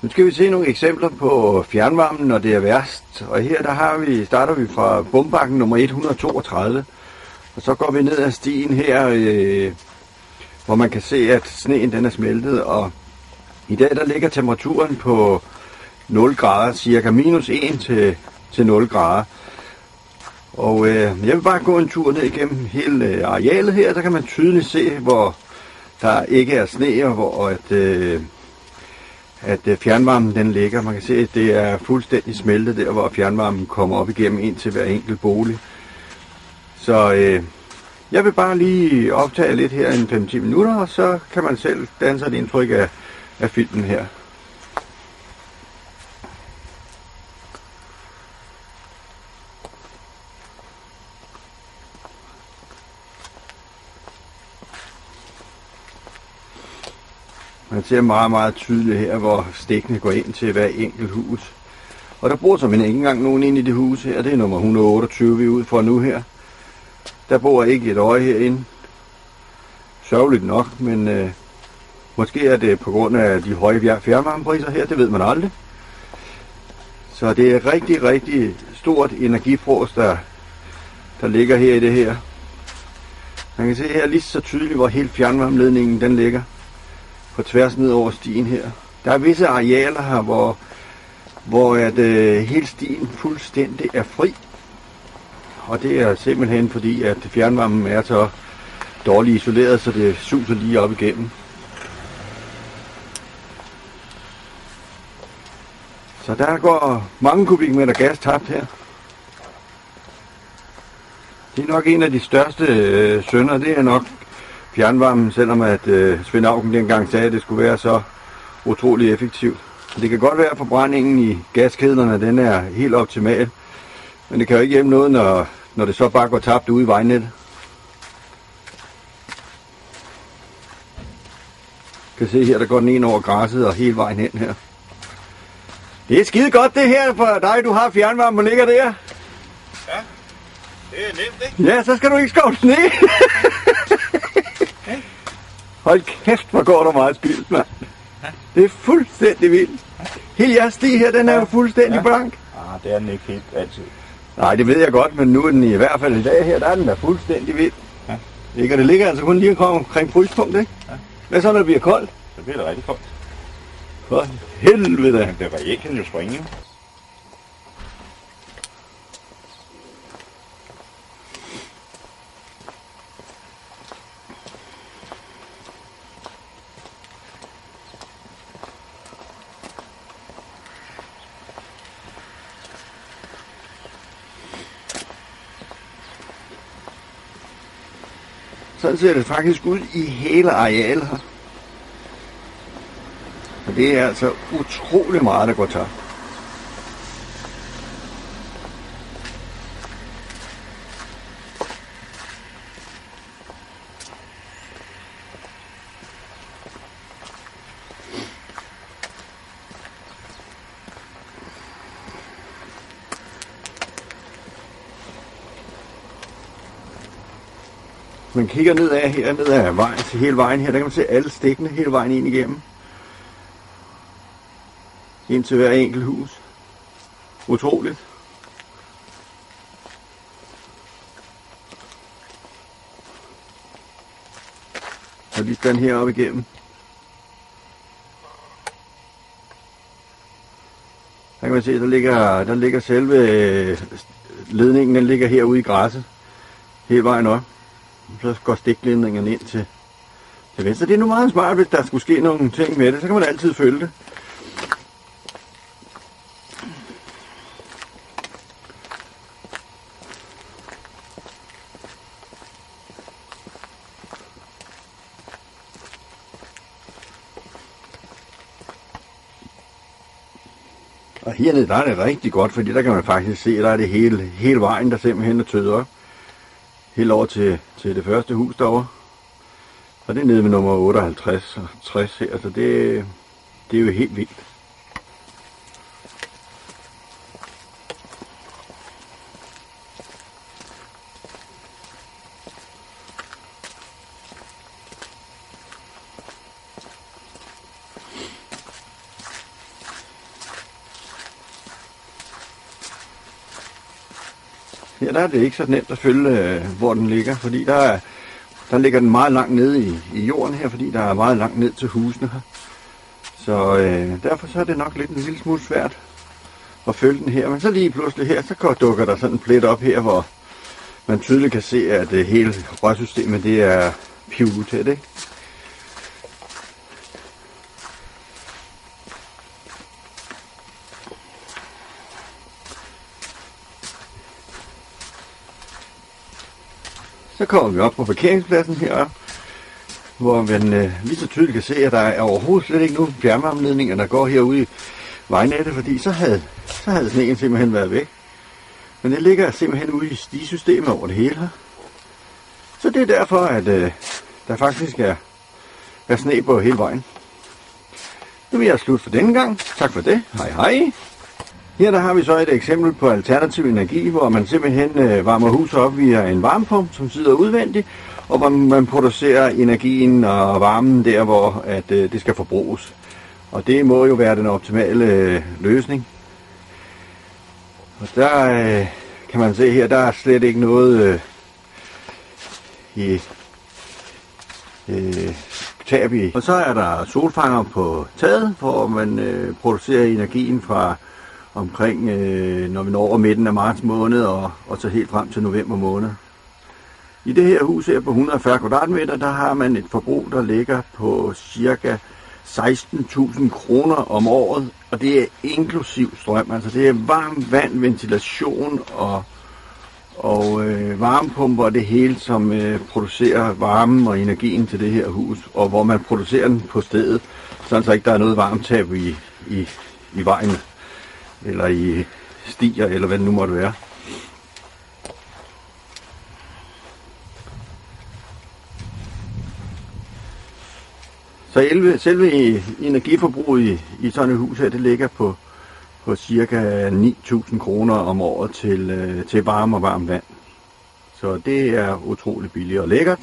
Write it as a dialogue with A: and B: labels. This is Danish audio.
A: Nu skal vi se nogle eksempler på fjernvarmen, når det er værst. Og her starter vi fra bombakken nummer 132. Og så går vi ned ad stien her, hvor man kan se, at sneen den er smeltet. Og i dag der ligger temperaturen på 0 grader, cirka minus 1 til 0 grader. Og jeg vil bare gå en tur ned igennem hele arealet her, så kan man tydeligt se, hvor der ikke er sne, og hvor at fjernvarmen den ligger. Man kan se, at det er fuldstændig smeltet der, hvor fjernvarmen kommer op igennem ind til hver enkelt bolig. Så jeg vil bare lige optage lidt her en 5-10 minutter, og så kan man selv danne sig et indtryk af filmen her. Man ser meget, meget tydeligt her, hvor stikkene går ind til hver enkelt hus. Og der bor simpelthen ikke engang nogen inde i det hus her. Det er nummer 128, vi er ude for nu her. Der bor ikke et øje herinde. Sørgeligt nok, men måske er det på grund af de høje fjernvarmepriser her. Det ved man aldrig. Så det er rigtig, rigtig stort energifrås, der ligger her i det her. Man kan se her lige så tydeligt, hvor hele fjernvarmeledningen den ligger. På tværs ned over stien her. Der er visse arealer her, hvor hele stien fuldstændig er fri. Og det er simpelthen fordi, at fjernvarmen er så dårligt isoleret, så det suser lige op igennem. Så der går mange kubikmeter gas tabt her. Det er nok en af de største synder, det er nok fjernvarmen, selvom at Svend Auken dengang sagde, at det skulle være så utrolig effektivt. Det kan godt være, at forbrændingen i gaskedlerne den er helt optimal, men det kan jo ikke hjælpe noget, når det så bare går tabt ude i vejnettet. Du kan se her, der går den ene over græsset og hele vejen hen her. Det er skide godt det her for dig, du har fjernvarme, der ligger der.
B: Ja, det er nemt, ikke?
A: Ja, så skal du ikke skovle sne. Hold kæft, hvor går der meget spildt, mand. Det er fuldstændig vildt. Hele jeres sti her, den er jo fuldstændig blank.
B: Det er den ikke helt altid.
A: Nej, det ved jeg godt, men nu er den i hvert fald i dag her, der er den da fuldstændig vild.
B: Ja.
A: Ikke? Og det ligger altså kun lige omkring fryspunkt, ikke?
B: Ja.
A: Hvad så, når det bliver koldt?
B: Så bliver det rigtig koldt.
A: For helvede.
B: Men det reelt kan jo springe.
A: Sådan ser det faktisk ud i hele arealet her. Og det er altså utrolig meget, der går tabt. Man kigger nedad her, ned ad vejen til hele vejen her, der kan man se alle stikkene hele vejen ind igennem. Ind til hver enkelt hus. Utroligt. Og lige den her op igennem. Der kan man se, der ligger selve ledningen, den ligger herude i græsset. Hele vejen op. Så går stikledningen ind til venstre. Det er nu meget smart, hvis der skulle ske nogle ting med det. Så kan man altid følge det. Og hernede, der er det rigtig godt, fordi der kan man faktisk se, at der er det hele vejen, der simpelthen er tøet op. Helt over til det første hus derovre. Og det er nede ved nummer 58 og 60 her, så det er jo helt vildt. Her der er det ikke så nemt at følge, hvor den ligger, fordi der ligger den meget langt nede i jorden her, fordi der er meget langt ned til husene her. Så derfor så er det nok lidt en lille smule svært at følge den her. Men så lige pludselig her, så dukker der sådan en plet op her, hvor man tydeligt kan se, at hele rørsystemet det er pivutæt, ikke? Så kommer vi op på parkeringspladsen her, hvor man lige så tydeligt kan se, at der er overhovedet slet ikke nogen fjernvarmeledninger, der går herude i vejnettet, fordi så havde sneen simpelthen været væk. Men det ligger simpelthen ude i stigesystemet over det hele her. Så det er derfor, at der faktisk er sne på hele vejen. Nu vil jeg slutte for denne gang. Tak for det. Hej hej. Her der har vi så et eksempel på alternativ energi, hvor man simpelthen varmer huset op via en varmepumpe, som sidder udvendigt, og hvor man producerer energien og varmen der, hvor det skal forbruges. Og det må jo være den optimale løsning. Og der kan man se her, der er slet ikke noget tab i. Og så er der solfanger på taget, hvor man producerer energien fra omkring, når vi når over midten af marts måned, og så helt frem til november måned. I det her hus her på 140 kvadratmeter, der har man et forbrug, der ligger på ca. 16.000 kroner om året, og det er inklusiv strøm. Altså det er varmt vand, ventilation og varmepumper og det hele, som producerer varmen og energien til det her hus, og hvor man producerer den på stedet, så ikke der er noget varmetab i vejen, eller i stier, eller hvad det nu måtte være. Så selve energiforbruget i sådan et hus her, det ligger på ca. 9.000 kroner om året til varme og varmt vand. Så det er utroligt billigt og lækkert.